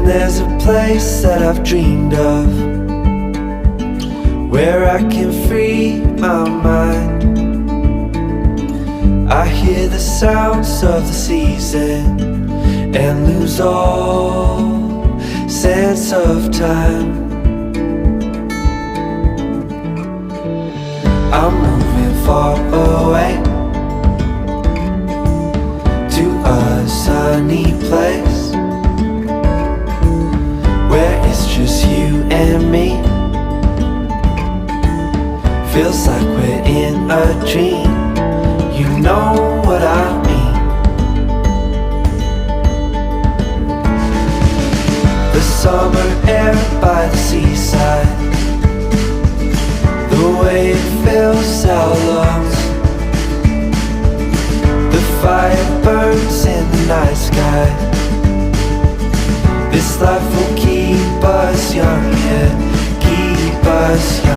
there's a place that I've dreamed of, where I can free my mind. I hear the sounds of the season and lose all sense of time. I'm moving far away to a sunny place where it's just you and me. Feels like we're in a dream. You know what I mean. The summer air by the seaside, the way it fills our lungs, the fire burns in the night sky. This life will keep us young, yeah, keep us young.